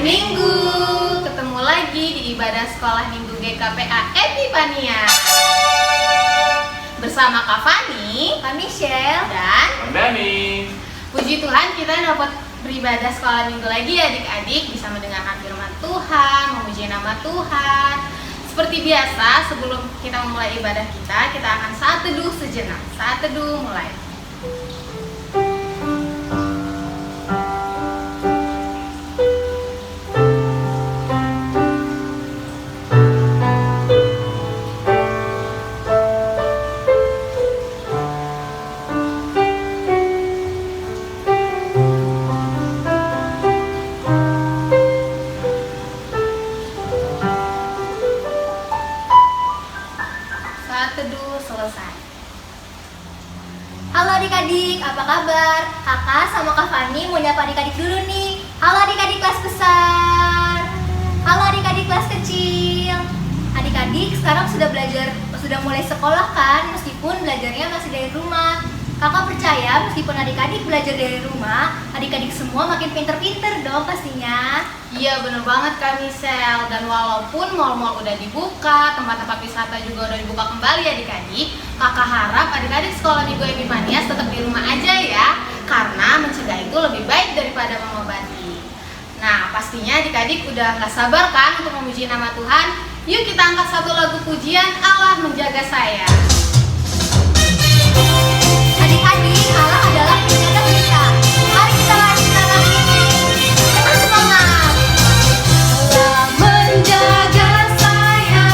Minggu, ketemu lagi di ibadah sekolah Minggu GKPA Epifania bersama Kak Fani, Kak Michelle, dan Bang Dani. Puji Tuhan kita dapat beribadah sekolah Minggu lagi ya adik-adik, bisa mendengarkan firman Tuhan, memuji nama Tuhan. Seperti biasa, sebelum kita memulai ibadah kita akan saat teduh sejenak. Saat teduh mulai. Selesai. Halo adik-adik, apa kabar? Kakak sama Kak Fani mau nyapa adik-adik dulu nih. Halo adik-adik kelas besar. Halo adik-adik kelas kecil. Adik-adik sekarang sudah mulai sekolah kan? Meskipun belajarnya masih dari rumah. Kakak percaya meskipun adik-adik belajar dari rumah, adik-adik semua makin pinter-pinter dong pastinya. Iya bener banget Kak Michelle. Dan walaupun mal-mal udah dibuka, tempat-tempat wisata juga udah dibuka kembali adik-adik, kakak harap adik-adik sekolah Minggu Epifania tetap di rumah aja ya, karena mencegah itu lebih baik daripada mengobati. Nah pastinya adik-adik udah gak sabar kan untuk memuji nama Tuhan. Yuk kita angkat satu lagu pujian, Allah Menjaga Saya. Adik-adik, Allah adalah penjaga kita. Mari kita lanjutkan lagi. Dengan semangat. Allah menjaga saya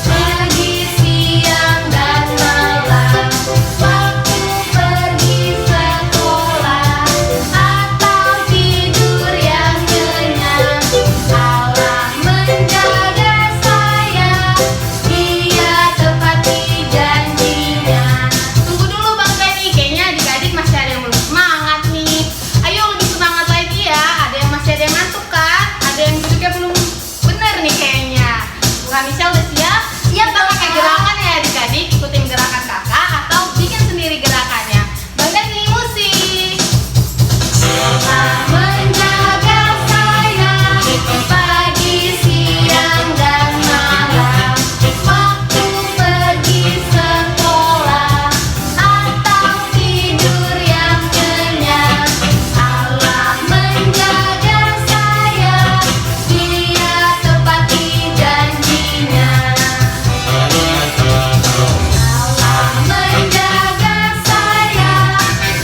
pagi, siang, dan malam. Waktu pergi sekolah atau tidur yang nyenyak, Allah menjaga saya. Dia tepati janjinya. Tunggu dulu Bang Dani, kayaknya adik-adik masih ada yang belum semangat nih. Ayo lebih semangat lagi ya. Masih ada yang ngantuk kan? Ada yang duduknya belum bener nih kayaknya. Kak Michelle udah siap? Siap, Kita pakai Kakak. gerakan ya adik-adik. Ikutin gerakan kakak atau bikin sendiri gerakannya. Bang Dani, musik. Allah menjaga saya pagi, siang, dan malam. Waktu pergi sekolah atau tidur yang nyenyak, Allah menjaga saya. Dia tepati janjinya. Allah menjaga saya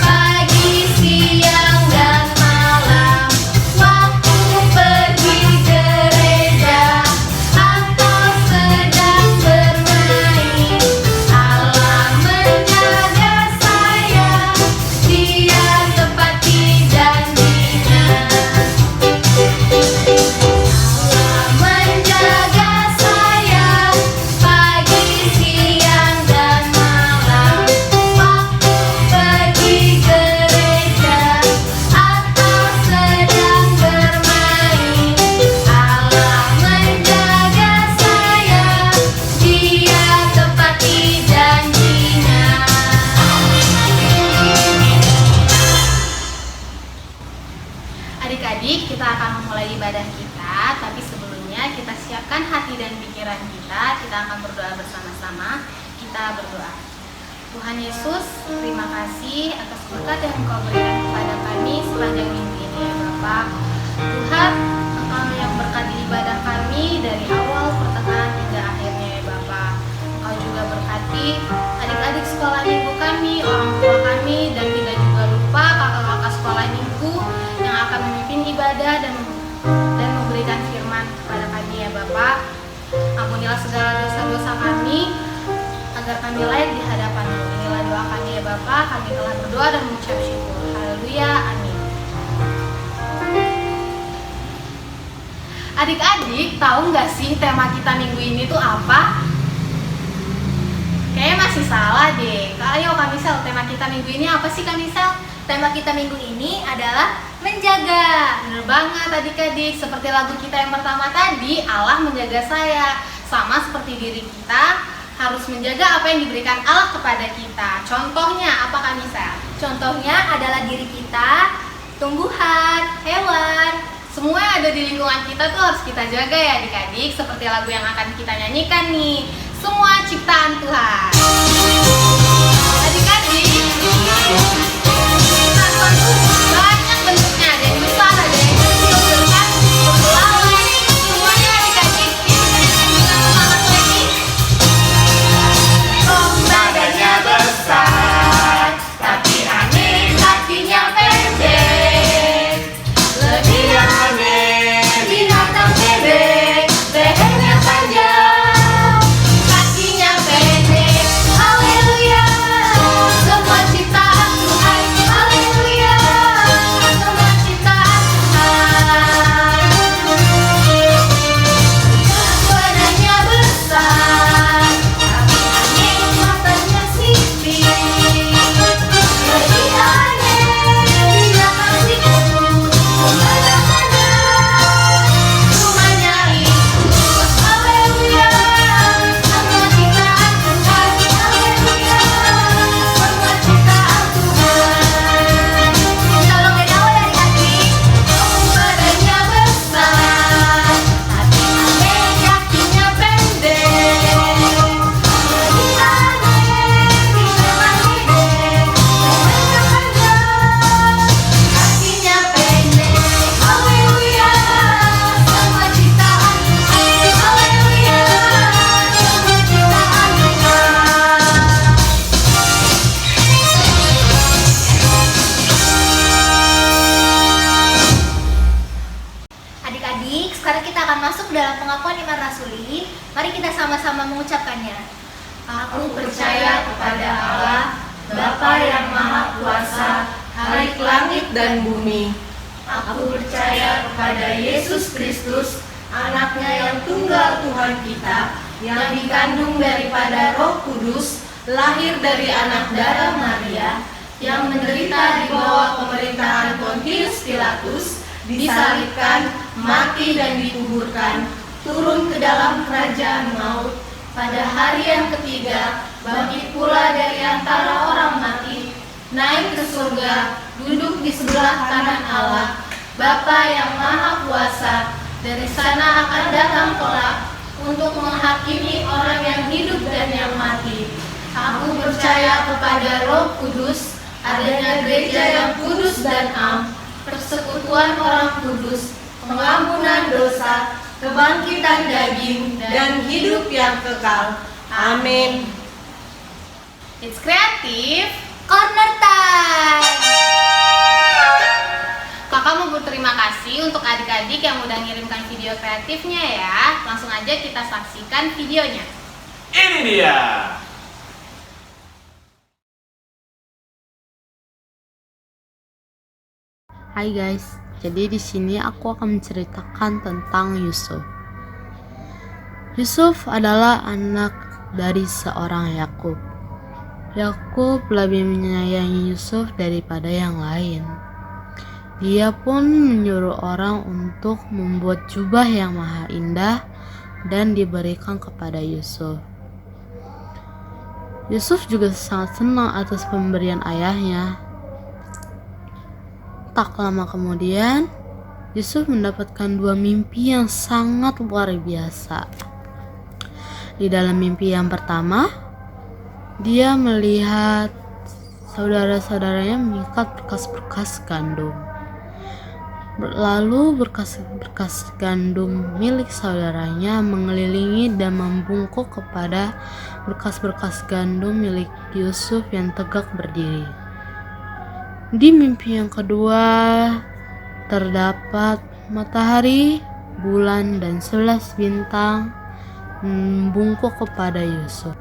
pagi, siang, dan malam. Waktu pergi gereja atau sedang bermain, Allah menjaga saya. Dia tepati janjinya. Allah menjaga saya pagi, siang, dan malam. Waktu pergi gereja atau sedang bermain, Allah menjaga saya. Dia tepati janjinya. Adik-adik, kita akan memulai ibadah kita, tapi sebelumnya kita siapkan hati dan pikiran kita. Kita akan berdoa bersama-sama. Kita berdoa. Tuhan Yesus, terima kasih atas berkat yang Engkau berikan kepada kami sepanjang minggu ini ya Bapak. Tuhan, Engkau yang berkati ibadah kami dari awal, pertengahan, hingga akhirnya ya Bapak. Engkau juga berkati adik-adik sekolah minggu kami, orang tua kami, dan tidak juga lupa kakak-kakak sekolah minggu yang akan memimpin ibadah dan memberikan firman kepada kami ya Bapak. Ampunilah segala dosa-dosa kami agar kami layak di hadapan-Mu. Inilah doa kami ya Bapak. Kami telah berdoa dan mengucap syukur. Haleluya, amin. Adik-adik, tahu nggak sih tema kita minggu ini tuh apa? Kayaknya masih salah deh. Ayo Kak Michelle, tema kita minggu ini apa sih Kak Michelle? Tema kita minggu ini adalah menjaga. Bener banget adik-adik, seperti lagu kita yang pertama tadi, Allah menjaga saya. Sama seperti diri kita, harus menjaga apa yang diberikan Allah kepada kita. Contohnya apa Kak Michelle? Contohnya adalah diri kita, tumbuhan, hewan, Semua yang ada di lingkungan kita tuh harus kita jaga ya adik-adik, seperti lagu yang akan kita nyanyikan nih. Semua ciptaan Tuhan. Adik-adik, tanaman tuh banyak bentuknya, ada yang besar, ada yang kecil, kan berbelalai. Semuanya adik-adik, yuk kita nyanyikan semangat lagi. Badannya besar, tapi aneh kakinya pendek. Lebih aneh binatang bebek, lehernya panjang, Kakinya pendek, haleluya. Semua ciptaan Tuhan, haleluya. Semua ciptaan Tuhan. Badannya besar, tapi aneh matanya sipit. Lebih aneh binatang siku, kemana-mana rumahnya Yesus, haleluya. Semua ciptaan Tuhan, haleluya. Semua ciptaan Tuhan. Tolong bedawa adik-adik. Badannya besar, tapi aneh kakinya pendek. Lebih aneh binatang bebek, lehernya panjang, kakinya pendek. Haleluya. Semua ciptaan Tuhan, haleluya. Semua ciptaan Tuhan. Adik-adik, sekarang kita akan masuk dalam pengakuan iman rasuli. Mari kita sama-sama mengucapkannya. Aku percaya kepada Allah, Bapa yang Maha Kuasa, Khalik langit dan bumi. Aku percaya kepada Yesus Kristus, anaknya yang tunggal Tuhan kita, yang dikandung daripada Roh Kudus, lahir dari anak darah Maria, yang menderita di bawah pemerintahan Pontius Pilatus, disalibkan, mati dan dikuburkan, turun ke dalam kerajaan maut, pada hari yang ketiga bangkit pula dari antara orang mati, naik ke surga, duduk di sebelah kanan Allah, Bapa yang Maha Kuasa. Dari sana akan datang kelak untuk menghakimi orang yang hidup dan yang mati. Aku percaya kepada Roh Kudus, adanya gereja yang kudus dan am, persekutuan orang kudus, pengampunan dosa, kebangkitan daging, dan hidup yang kekal. Amin. It's kreatif. Corner time. Kakak mau berterima kasih untuk adik-adik yang udah ngirimkan video kreatifnya ya. Langsung aja kita saksikan videonya. Ini dia. Hai guys, jadi di sini aku akan menceritakan tentang Yusuf. Yusuf adalah anak dari seorang Yakub. Yakub lebih menyayangi Yusuf daripada yang lain. Dia pun menyuruh orang untuk membuat jubah yang maha indah dan diberikan kepada Yusuf. Yusuf juga sangat senang atas pemberian ayahnya. Tak lama kemudian, Yusuf mendapatkan dua mimpi yang sangat luar biasa. Di dalam mimpi yang pertama, dia melihat saudara-saudaranya mengikat berkas-berkas gandum. Lalu berkas-berkas gandum milik saudaranya mengelilingi dan membungkuk kepada berkas-berkas gandum milik Yusuf yang tegak berdiri. Di mimpi yang kedua, terdapat matahari, bulan, dan 11 bintang membungkuk kepada Yusuf.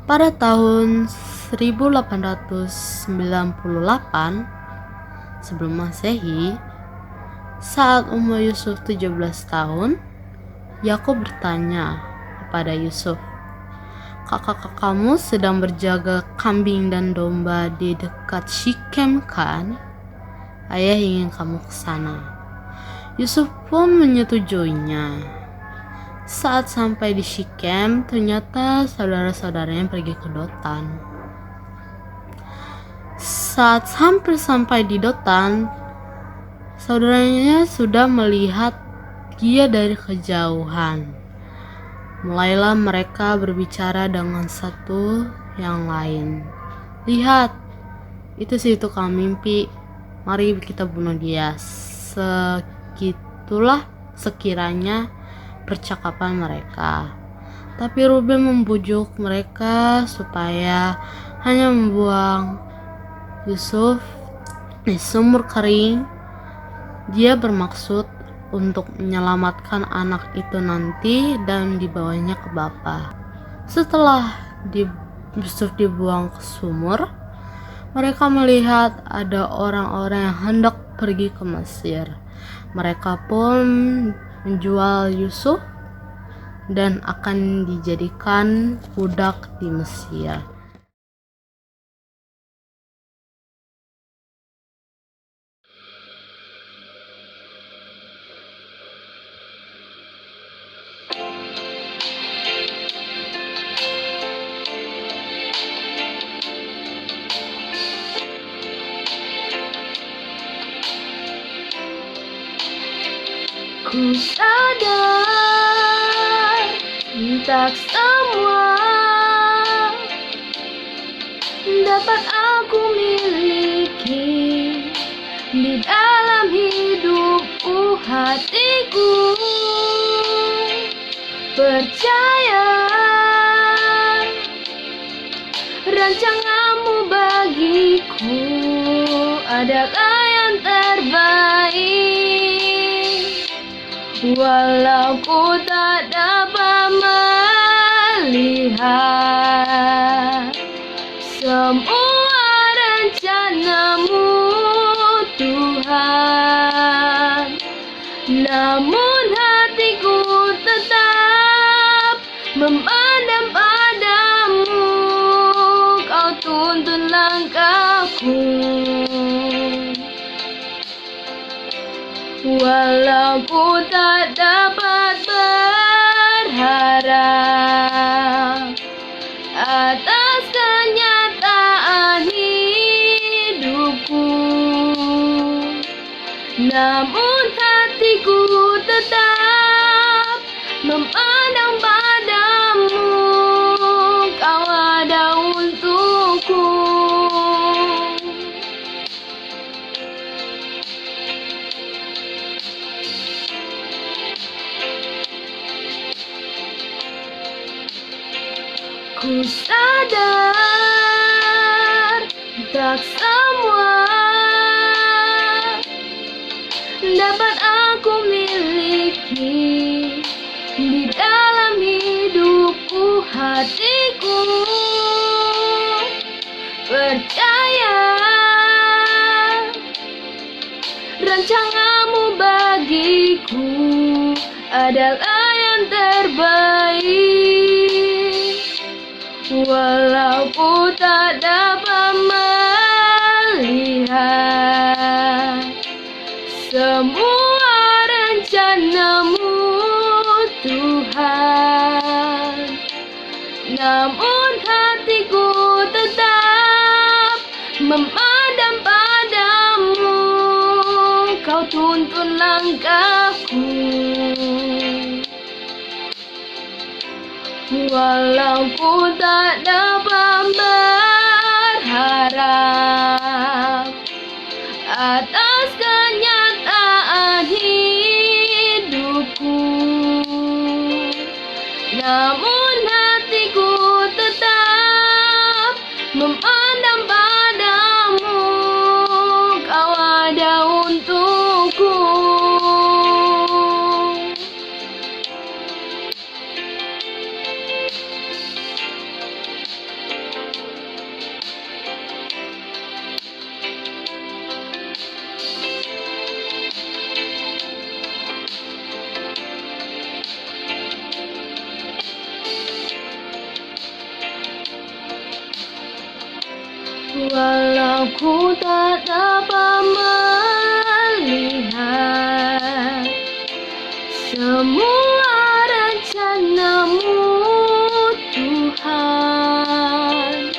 Pada tahun 1898 sebelum Masehi, saat umur Yusuf 17 tahun, Yakub bertanya kepada Yusuf, "Kakak-kakakmu sedang berjaga kambing dan domba di dekat Shikem kan? Ayah ingin kamu ke sana." Yusuf pun menyetujuinya. Saat sampai di Shikem, ternyata saudara-saudaranya pergi ke Dotan. Saat hampir sampai di Dotan, Saudaranya sudah melihat dia dari kejauhan. Mulailah mereka berbicara dengan satu yang lain. Lihat, itu si tukang mimpi. Mari kita bunuh dia. Sekiranya percakapan mereka. Tapi Ruben membujuk mereka supaya hanya membuang Yusuf di sumur kering. Dia bermaksud untuk menyelamatkan anak itu nanti dan dibawanya ke bapa. Setelah Yusuf dibuang ke sumur, mereka melihat ada orang-orang yang hendak pergi ke Mesir. Mereka pun menjual Yusuf dan akan dijadikan budak di Mesir. Ku sadar tak semua dapat aku miliki di dalam hidupku. Hatiku percaya rancanganmu bagiku adalah yang terbaik. Walau ku tak dapat melihat semua rencanamu, Tuhan, namun hatiku tetap memandang padamu. Kau tuntun langkahku. Walau ku tak dapat berharap atas kenyataan hidupku, namun hatiku tetap memandang padamu. Kau ada untukku. Ku sadar tak semua dapat aku miliki di dalam hidupku. Hatiku percaya rancanganmu bagiku adalah yang terbaik. Walau ku tak dapat melihat semua rencanamu, Tuhan, namun hatiku tetap memandang padamu. Kau tuntun langkahku. Walau ku tak dapat berharap atas kenyataan hidupku, namun hatiku tetap memandang padamu. Kau ada untukku. Walau ku tak dapat melihat semua rencanamu, Tuhan,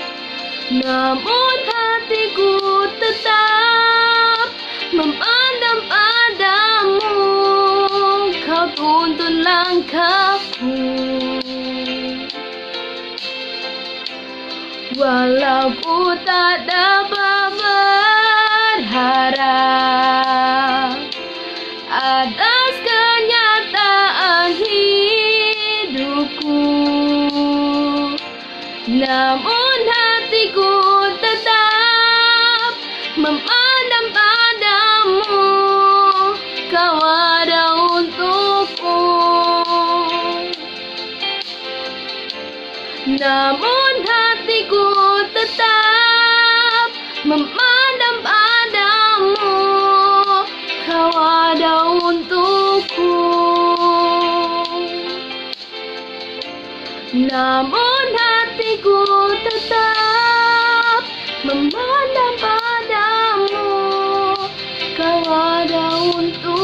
namun hatiku tetap memandang tuntun langkahku. Walau ku tak dapat berharap atas kenyataan hidupku, namun hatiku tetap memandang padamu. Kau ada untukku, namun hatiku tetap memandang padamu. Kau ada untukku, namun hatiku tetap memandang padamu. Kau ada untukku.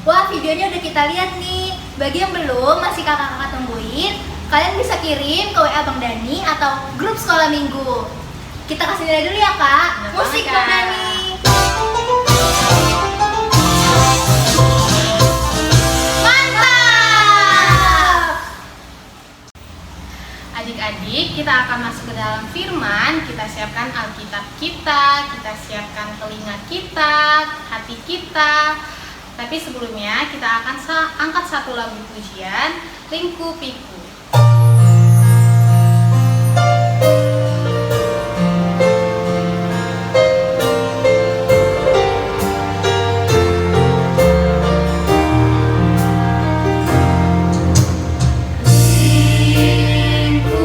Wah, videonya udah kita lihat nih. Bagi yang belum, masih kakak-kakak tungguin, kalian bisa kirim ke WA Bang Dani atau grup sekolah minggu. Kita kasih nilai dulu ya, Kak. Bener Musik banget, Bang Kak. Dani. Mantap! Adik-adik, kita akan masuk ke dalam firman. Kita siapkan Alkitab kita siapkan telinga kita, hati kita. Tapi sebelumnya kita akan angkat satu lagu pujian, Lingku Piku. Sayangmu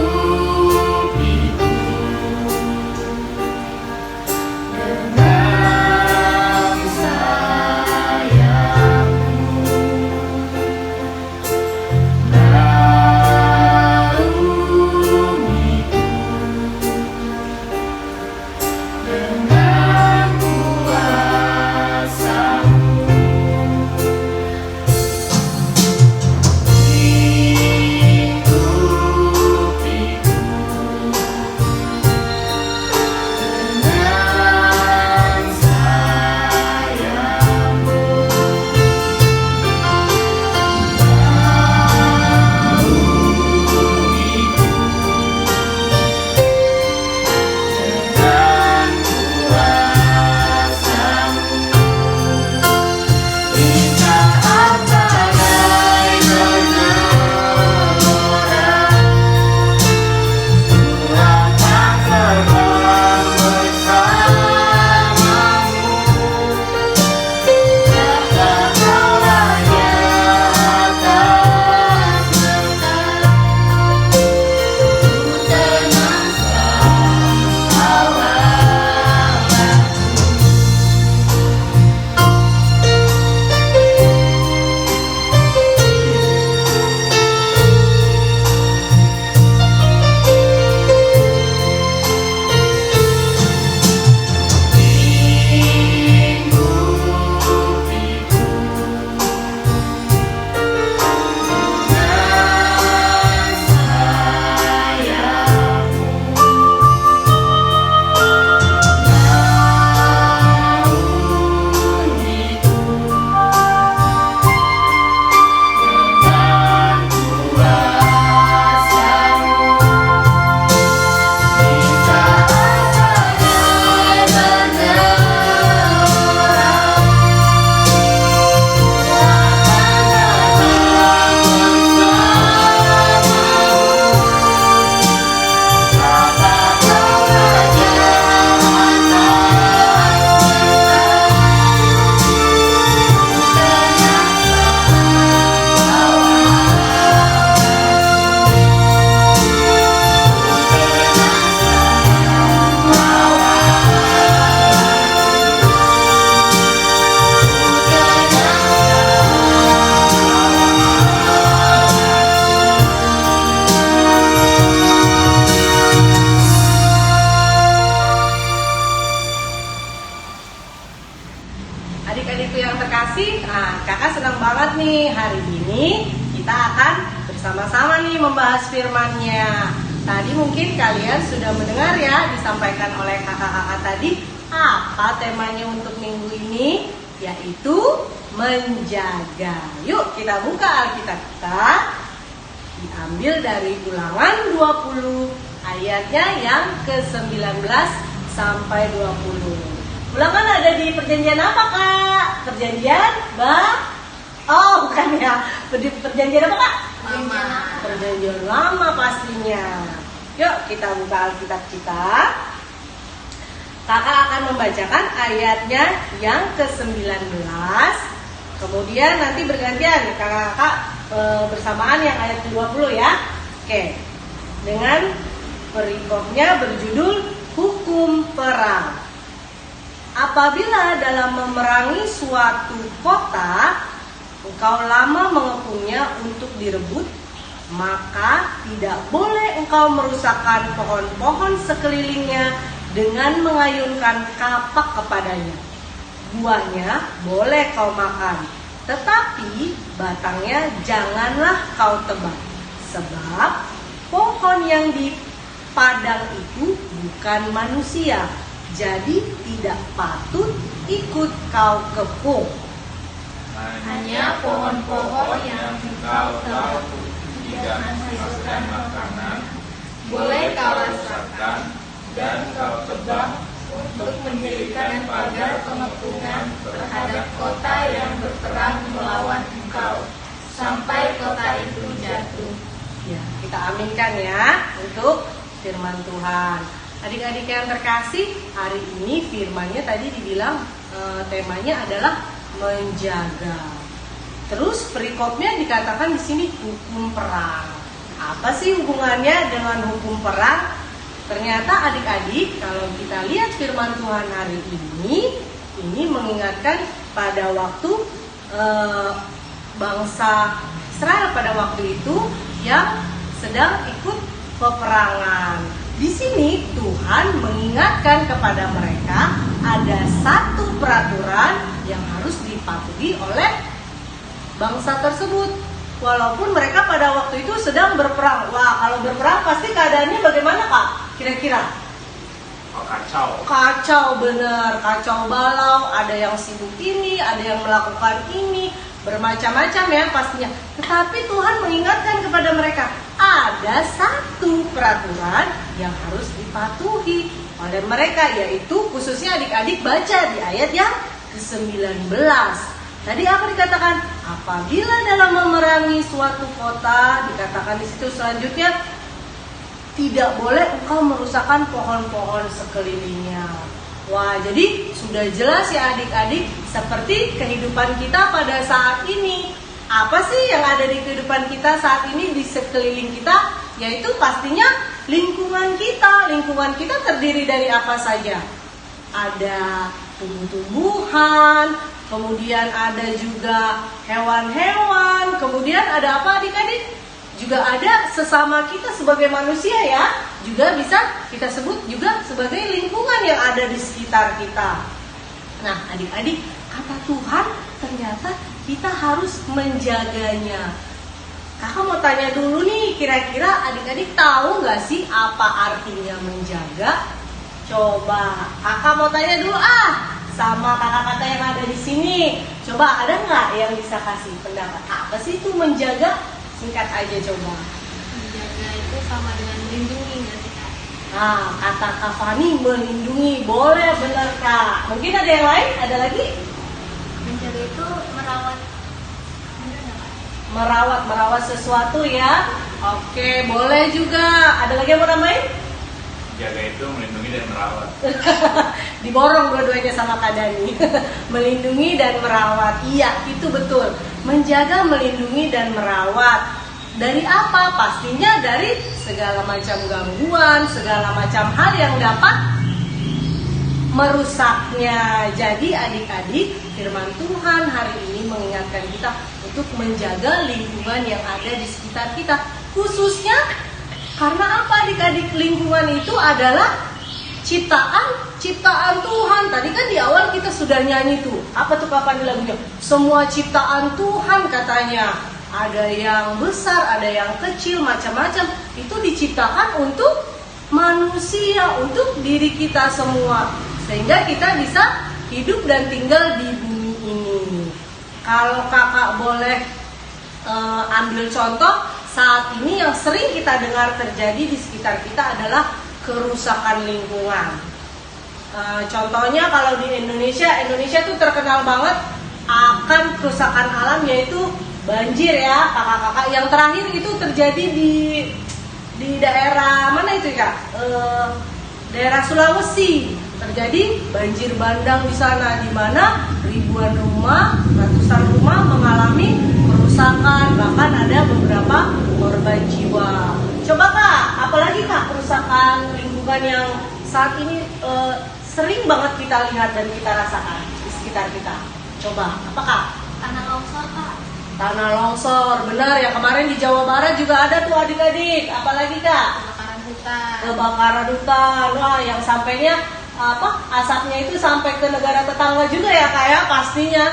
membahas firman-Nya. Tadi mungkin kalian sudah mendengar ya disampaikan oleh kakak-kakak tadi apa temanya untuk minggu ini, yaitu menjaga. Yuk kita buka Alkitab kita, diambil dari Ulangan 20 ayatnya yang ke-19 sampai 20. Ulangan ada di perjanjian apa Kak? Perjanjian Oh bukan ya, perjanjian apa Kak? Perjanjian lama pastinya. Yuk kita buka Alkitab kita. Kakak akan membacakan ayatnya yang ke-19. Kemudian nanti bergantian kakak-kakak bersamaan yang ayat ke-20 ya. Oke. Dengan perikopnya berjudul Hukum Perang. Apabila dalam memerangi suatu kota engkau lama mengepungnya untuk direbut, maka tidak boleh engkau merusakkan pohon-pohon sekelilingnya dengan mengayunkan kapak kepadanya. Buahnya boleh kau makan, tetapi batangnya janganlah kau tebang, sebab pohon yang di padang itu bukan manusia, jadi tidak patut ikut kau kepung. Hanya pohon-pohon yang engkau tahu tidak menghasilkan makanan, boleh kau rusakkan dan kau tebang untuk mendirikan pagar pengepungan terhadap kota yang berperang melawan engkau, sampai kota itu jatuh. Ya, kita aminkan ya untuk firman Tuhan. Adik-adik yang terkasih, hari ini firman-Nya tadi dibilang temanya adalah menjaga. Terus perikopnya dikatakan di sini hukum perang. Apa sih hubungannya dengan hukum perang? Ternyata adik-adik kalau kita lihat firman Tuhan hari ini mengingatkan pada waktu bangsa Israel pada waktu itu yang sedang ikut peperangan. Di sini Tuhan mengingatkan kepada mereka ada satu peraturan yang harus dipatuhi oleh bangsa tersebut. Walaupun mereka pada waktu itu sedang berperang. Wah, kalau berperang pasti keadaannya bagaimana Kak? Kira-kira? Kacau bener, kacau balau. Ada yang sibuk ini, ada yang melakukan ini, bermacam-macam ya pastinya. Tetapi Tuhan mengingatkan kepada mereka, ada satu peraturan yang harus dipatuhi oleh mereka, yaitu khususnya adik-adik baca di ayat yang ke-19. Tadi apa dikatakan? Apabila dalam memerangi suatu kota, dikatakan di situ selanjutnya, tidak boleh engkau merusakkan pohon-pohon sekelilingnya. Wah, jadi sudah jelas ya adik-adik, seperti kehidupan kita pada saat ini. Apa sih yang ada di kehidupan kita saat ini di sekeliling kita? Yaitu pastinya lingkungan kita. Lingkungan kita terdiri dari apa saja? Ada tumbuh-tumbuhan, kemudian ada juga hewan-hewan, kemudian ada apa adik-adik? Juga ada sesama kita sebagai manusia ya, juga bisa kita sebut juga sebagai lingkungan yang ada di sekitar kita. Nah adik-adik, kata Tuhan ternyata kita harus menjaganya. Kakak mau tanya dulu nih, kira-kira adik-adik tahu gak sih apa artinya menjaga? Coba kakak mau tanya dulu sama kakak-kakak yang ada di sini. Coba ada nggak yang bisa kasih pendapat? Apa sih itu menjaga? Singkat aja coba. Menjaga itu sama dengan melindungi nggak sih Kak? Nah, kata Kak Fani melindungi, boleh bener Kak. Mungkin ada yang lain? Ada lagi? Menjaga itu merawat. Bener nggak Kak? Merawat sesuatu ya. Oke, boleh juga. Ada lagi yang mau nambahin? Jaga itu melindungi dan merawat. Diborong dua-duanya sama Kak Dani. Melindungi dan merawat. Iya, itu betul. Menjaga, melindungi dan merawat. Dari apa? Pastinya dari segala macam gangguan, segala macam hal yang dapat merusaknya. Jadi adik-adik, firman Tuhan hari ini mengingatkan kita untuk menjaga lingkungan yang ada di sekitar kita. Khususnya karena apa adik-adik? Lingkungan itu adalah ciptaan Tuhan. Tadi kan di awal kita sudah nyanyi tuh. Apa tuh kapan lagunya? Semua ciptaan Tuhan katanya. ada yang besar, ada yang kecil, macam-macam. Itu diciptakan untuk manusia, untuk diri kita semua, sehingga kita bisa hidup dan tinggal di bumi ini. Kalau kakak boleh ambil contoh, saat ini yang sering kita dengar terjadi di sekitar kita adalah kerusakan lingkungan. Contohnya kalau di Indonesia tuh terkenal banget akan kerusakan alam, yaitu banjir ya kakak-kakak. Yang terakhir itu terjadi di daerah mana itu ya? Daerah Sulawesi, terjadi banjir bandang di sana, di mana ribuan rumah, ratusan rumah mengalami kerusakan, bahkan ada beberapa korban jiwa. Coba kak, apalagi kak kerusakan lingkungan yang saat ini sering banget kita lihat dan kita rasakan di sekitar kita. Coba, apa kak? Tanah longsor kak. Tanah longsor, benar ya, kemarin di Jawa Barat juga ada tuh adik-adik. Apalagi kak? Kebakaran hutan. Kebakaran hutan, wah yang sampainya asapnya itu sampai ke negara tetangga juga ya kak ya pastinya.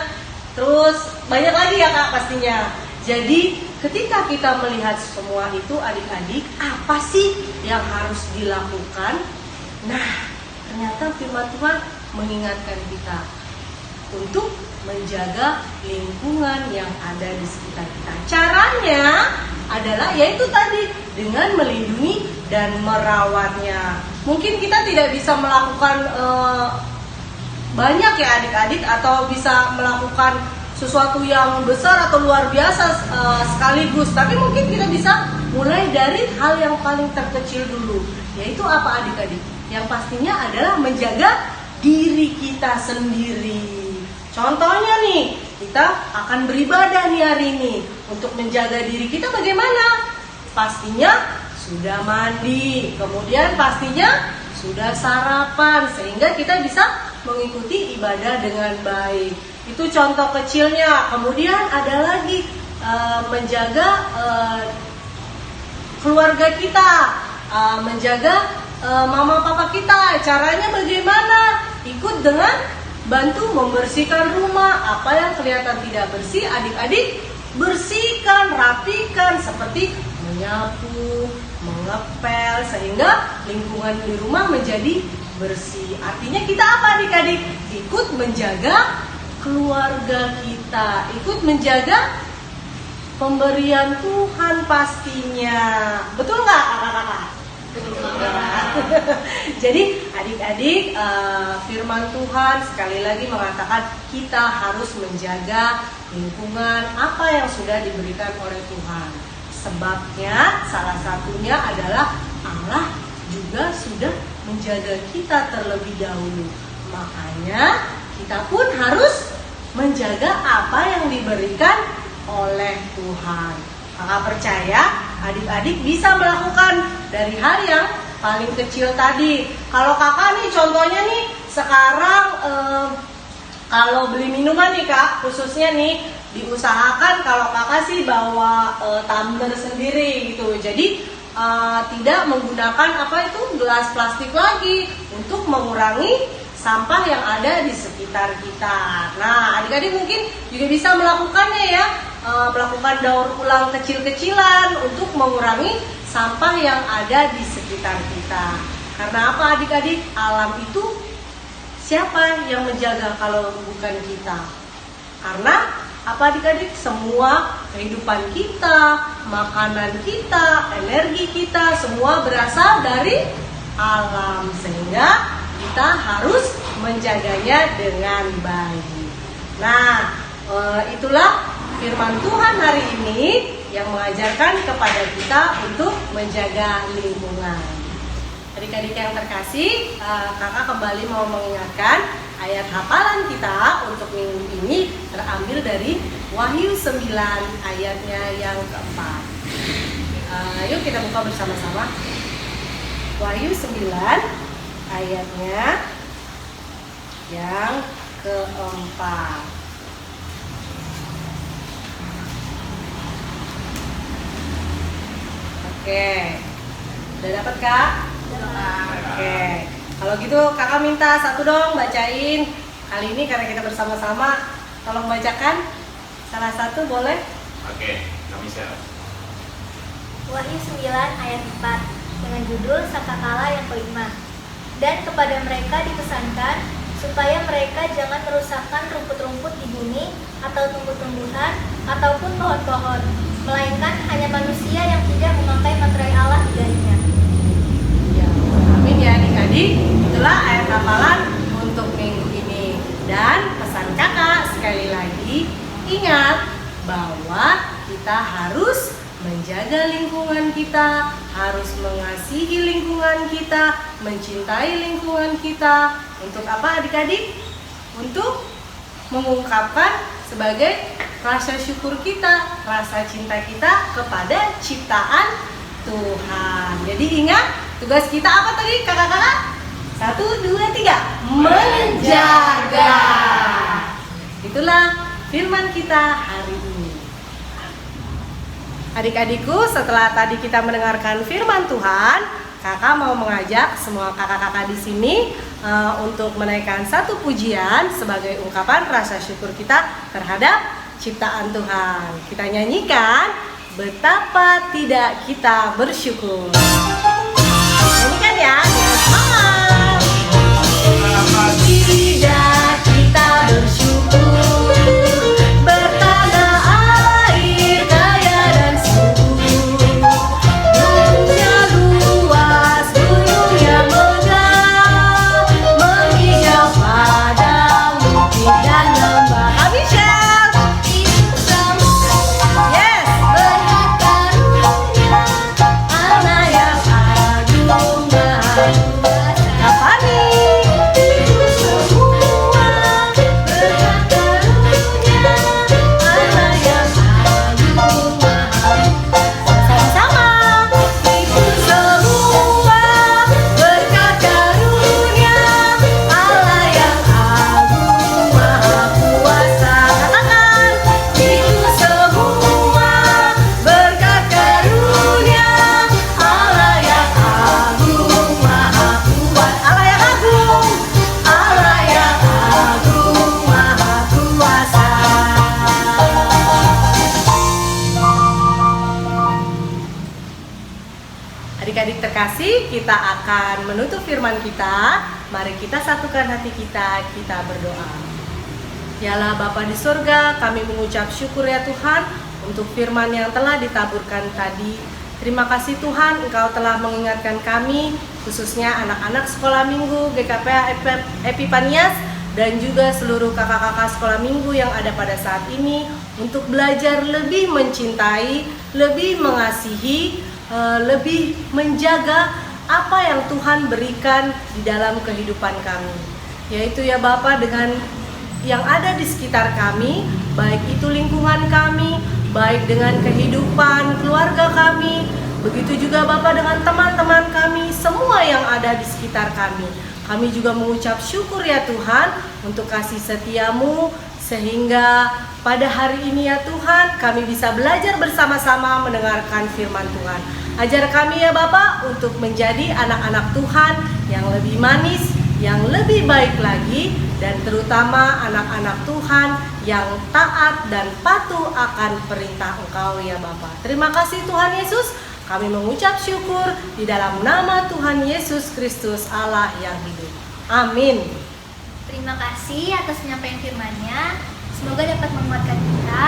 Terus banyak lagi ya kak pastinya. Jadi ketika kita melihat semua itu adik-adik, apa sih yang harus dilakukan? Nah, ternyata firman Tuhan mengingatkan kita untuk menjaga lingkungan yang ada di sekitar kita. Caranya adalah yaitu tadi dengan melindungi dan merawatnya. Mungkin kita tidak bisa melakukan banyak ya adik-adik, atau bisa melakukan sesuatu yang besar atau luar biasa sekaligus, tapi mungkin kita bisa mulai dari hal yang paling terkecil dulu, yaitu apa adik-adik? Yang pastinya adalah menjaga diri kita sendiri. Contohnya nih, kita akan beribadah nih hari ini. Untuk menjaga diri kita bagaimana? Pastinya sudah mandi, kemudian pastinya sudah sarapan, sehingga kita bisa mengikuti ibadah dengan baik. Itu contoh kecilnya. Kemudian ada lagi menjaga keluarga kita, menjaga mama papa kita. Caranya bagaimana? Ikut dengan bantu membersihkan rumah. Apa yang kelihatan tidak bersih, adik-adik bersihkan, rapikan, seperti menyapu, mengepel, sehingga lingkungan di rumah menjadi bersih. Artinya kita apa adik-adik? Ikut menjaga keluarga kita, ikut menjaga pemberian Tuhan pastinya. Betul nggak kakak-kakak? Jadi adik-adik, firman Tuhan sekali lagi mengatakan kita harus menjaga lingkungan apa yang sudah diberikan oleh Tuhan. Sebabnya salah satunya adalah Allah juga sudah menjaga kita terlebih dahulu. Makanya kita pun harus menjaga apa yang diberikan oleh Tuhan. Kakak percaya adik-adik bisa melakukan dari hal yang paling kecil tadi. Kalau kakak nih contohnya nih sekarang kalau beli minuman nih kak, khususnya nih diusahakan kalau kakak sih bawa tumbler sendiri gitu. Jadi tidak menggunakan gelas plastik lagi untuk mengurangi sampah yang ada di sekitar kita. Nah, adik-adik mungkin juga bisa melakukannya ya, melakukan daur ulang kecil-kecilan untuk mengurangi sampah yang ada di sekitar kita. Karena apa adik-adik? Alam itu siapa yang menjaga kalau bukan kita? Karena apa adik-adik? Semua kehidupan kita, makanan kita, energi kita, semua berasal dari alam. Sehingga kita harus menjaganya dengan baik. Nah, itulah firman Tuhan hari ini yang mengajarkan kepada kita untuk menjaga lingkungan. Adik-adik yang terkasih, kakak kembali mau mengingatkan ayat hafalan kita untuk minggu ini terambil dari Wahyu 9 ayatnya yang keempat. Yuk kita buka bersama-sama. Wahyu 9 ayatnya yang keempat. Oke, udah dapat kak? Oke, kalau gitu kakak minta satu dong bacain. Kali ini karena kita bersama-sama, tolong bacakan salah satu boleh? Oke. Kami share. Wahyu 9 ayat 4 dengan judul Sangkakala yang kelima. Dan kepada mereka dipesankan supaya mereka jangan merusakkan rumput-rumput di bumi atau tumbuh-tumbuhan ataupun pohon-pohon, melainkan hanya manusia yang tidak memakai materai Allah di darinya. Ya, amin ya adik-adik. Itulah ayat hafalan untuk minggu ini. Dan pesan kakak sekali lagi, ingat bahwa kita harus menjaga lingkungan kita, harus mengasihi lingkungan kita, mencintai lingkungan kita. Untuk apa adik-adik? Untuk mengungkapkan sebagai rasa syukur kita, rasa cinta kita kepada ciptaan Tuhan. Jadi ingat, tugas kita apa tadi kakak-kakak? 1, 2, 3, menjaga. Itulah firman kita hari ini. Adik-adikku, setelah tadi kita mendengarkan firman Tuhan, kakak mau mengajak semua kakak-kakak di sini untuk menaikkan satu pujian sebagai ungkapan rasa syukur kita terhadap ciptaan Tuhan. Kita nyanyikan betapa tidak kita bersyukur. Nyanyikan ya, semangat. Betapa tidak kita bersyukur. Adik-adik terkasih, kita akan menutup firman kita. Mari kita satukan hati kita berdoa. Yalah Bapa di surga, kami mengucap syukur ya Tuhan untuk firman yang telah ditaburkan tadi. Terima kasih Tuhan, Engkau telah mengingatkan kami, khususnya anak-anak sekolah minggu GKPA Epipanias dan juga seluruh kakak-kakak sekolah minggu yang ada pada saat ini untuk belajar lebih mencintai, lebih mengasihi, lebih menjaga apa yang Tuhan berikan di dalam kehidupan kami. Yaitu ya Bapa, dengan yang ada di sekitar kami, baik itu lingkungan kami, baik dengan kehidupan keluarga kami, begitu juga Bapa dengan teman-teman kami, semua yang ada di sekitar kami. Kami juga mengucap syukur ya Tuhan untuk kasih setiamu, sehingga pada hari ini ya Tuhan kami bisa belajar bersama-sama mendengarkan firman Tuhan. Ajar kami ya Bapak untuk menjadi anak-anak Tuhan yang lebih manis, yang lebih baik lagi, dan terutama anak-anak Tuhan yang taat dan patuh akan perintah Engkau ya Bapak. Terima kasih Tuhan Yesus, kami mengucap syukur di dalam nama Tuhan Yesus Kristus Allah yang hidup. Amin. Terima kasih atas penyampaian firman-Nya. Semoga dapat menguatkan kita,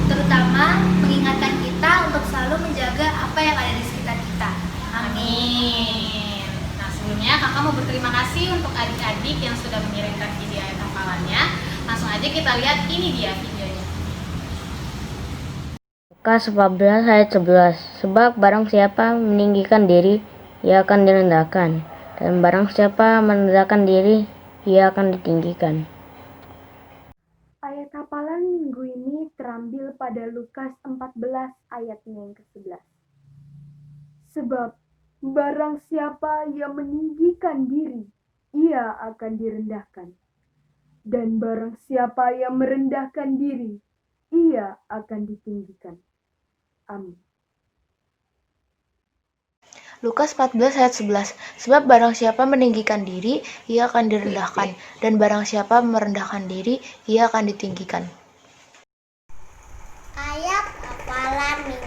terutama mengingatkan kita untuk selalu menjaga apa yang ada di sekitar kita. Amin. Nah, sebelumnya kakak mau berterima kasih untuk adik-adik yang sudah mengirimkan video ayat hafalannya. Langsung aja kita lihat, ini dia videonya. Lukas 14 ayat 11. Sebab barang siapa meninggikan diri, ia akan direndahkan, dan barang siapa merendahkan diri, ia akan ditinggikan. Ayat hafalan minggu ini terambil pada Lukas 14 ayatnya yang ke-11. Sebab barang siapa yang meninggikan diri, ia akan direndahkan. Dan barang siapa yang merendahkan diri, ia akan ditinggikan. Amin. Lukas 14 ayat 11. Sebab barang siapa meninggikan diri, ia akan direndahkan, dan barang siapa merendahkan diri, ia akan ditinggikan. Ayat hafalan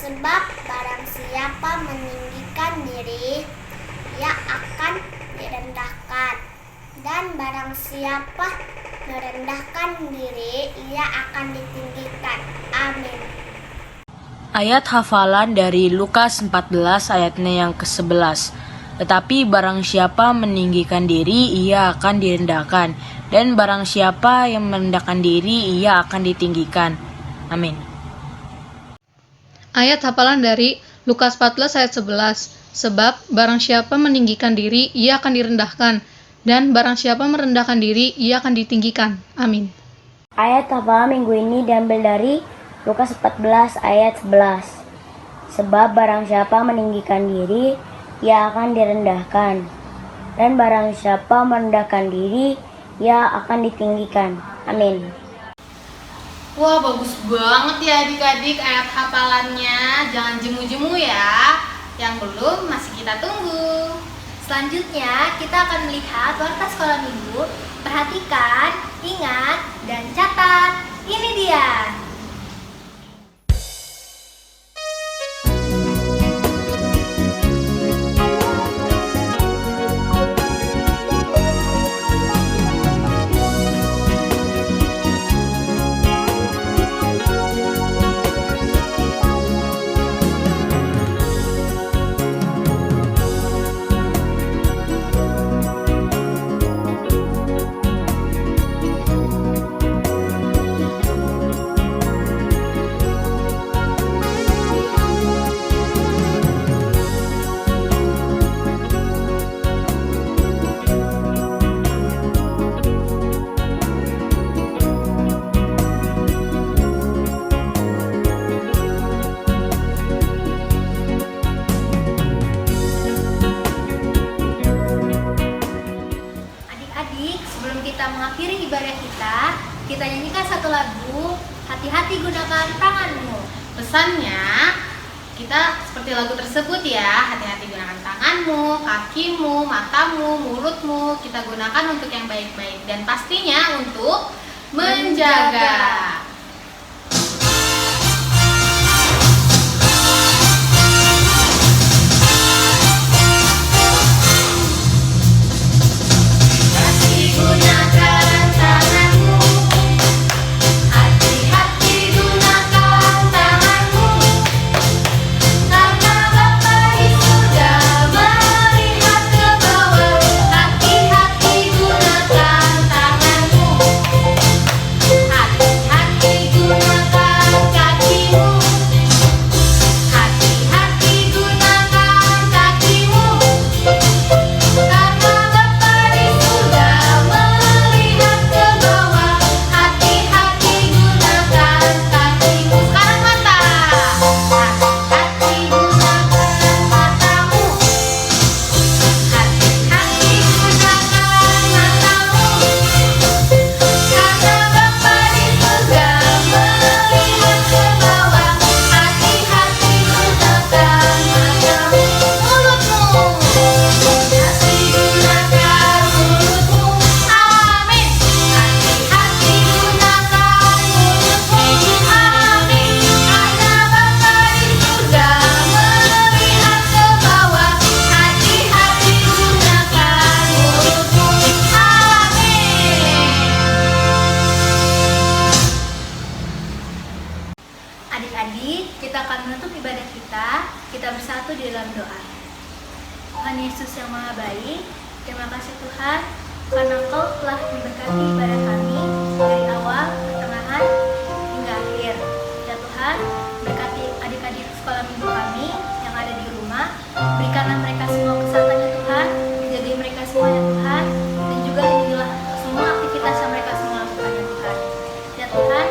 Sebab barang siapa meninggikan diri, ia akan direndahkan. Dan barang siapa merendahkan diri, ia akan ditinggikan. Amin. Ayat hafalan dari Lukas 14 ayatnya yang ke-11. Tetapi barang siapa meninggikan diri, ia akan direndahkan. Dan barang siapa yang merendahkan diri, ia akan ditinggikan. Amin. Ayat hafalan dari Lukas 14 ayat 11. Sebab barang siapa meninggikan diri, ia akan direndahkan. Dan barang siapa merendahkan diri, ia akan ditinggikan. Amin. Ayat hafalan minggu ini diambil dari Lukas 14 ayat 11. Sebab barang siapa meninggikan diri, ia akan direndahkan. Dan barang siapa merendahkan diri, ia akan ditinggikan. Amin. Wah, bagus banget ya adik-adik ayat hafalannya. Jangan jemu-jemu ya. Yang belum masih kita tunggu. Selanjutnya, kita akan melihat warta sekolah minggu. Perhatikan, ingat, dan catat. Ini dia. Sebelum kita mengakhiri ibadah kita nyanyikan satu lagu, Hati-hati gunakan tanganmu. Pesannya, kita seperti lagu tersebut ya, hati-hati gunakan tanganmu, kakimu, matamu, mulutmu. Kita gunakan untuk yang baik-baik dan pastinya untuk menjaga. Adik-adik, kita akan menutup ibadah kita bersatu di dalam doa. Tuhan Yesus yang Maha Baik, terima kasih Tuhan, karena Engkau telah memberkati ibadah kami dari awal, pertengahan, hingga akhir. Ya Tuhan, berkati adik-adik sekolah minggu kami yang ada di rumah, berikanlah mereka semua kesehatan ya Tuhan, jaga mereka semua ya Tuhan, dan juga lindungilah semua aktivitas yang mereka semua lakukan ya Tuhan. Ya Tuhan,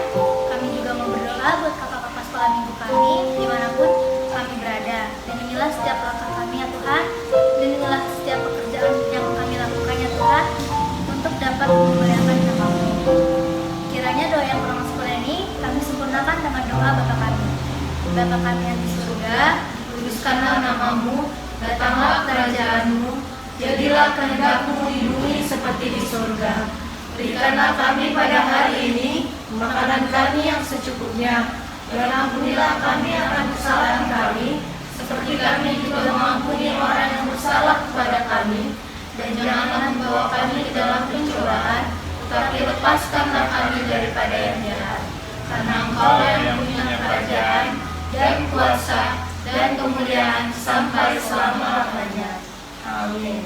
kami juga mau berdoa buat kakak-kakak sekolah minggu kami dimanapun kami berada. Lindungilah setiap langkah kami ya Tuhan, lindungilah setiap pekerjaan yang kami lakukan ya Tuhan, untuk dapat memuliakan nama-Mu. Kiranya doa yang kurang sekolah ini kami sempurnakan dengan doa Bapa kami. Bapa kami yang di surga, Kuduskanlah nama-Mu, datanglah kerajaan-Mu, jadilah kehendak-Mu di bumi seperti di surga. Berikanlah kami pada hari ini makanan kami yang secukupnya, Dan ampunilah kami akan kesalahan kami, seperti kami juga mengampuni orang yang bersalah kepada kami. Dan janganlah membawa kami ke dalam pencobaan, tetapi lepaskanlah kami daripada yang jahat. Karena Engkau yang punya kerajaan, dan kuasa, dan kemuliaan sampai selama-lamanya. Amin.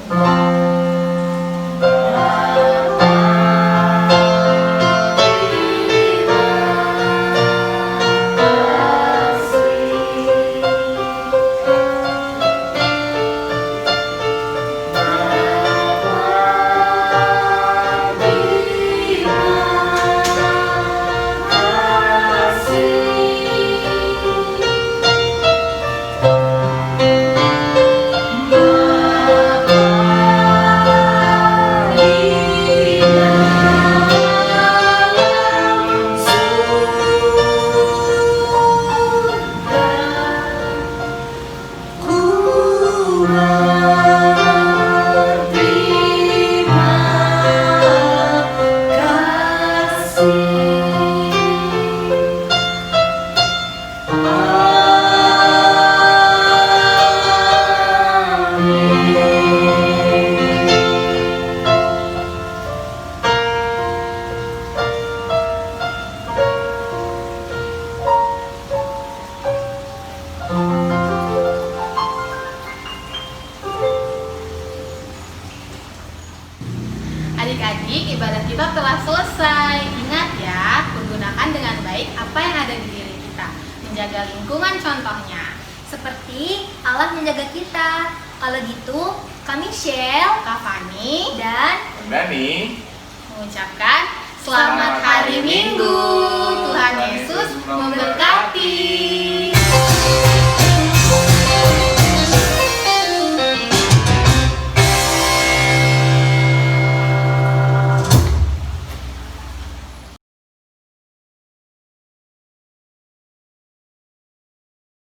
Adik-adik, ibadah kita telah selesai. Ingat ya, pergunakan dengan baik apa yang ada di diri kita. Menjaga lingkungan contohnya. Seperti Allah menjaga kita. Kalau gitu, kami Shell, Kak Fani, dan Dani, mengucapkan selamat hari Minggu. Tuhan Yesus memberkati.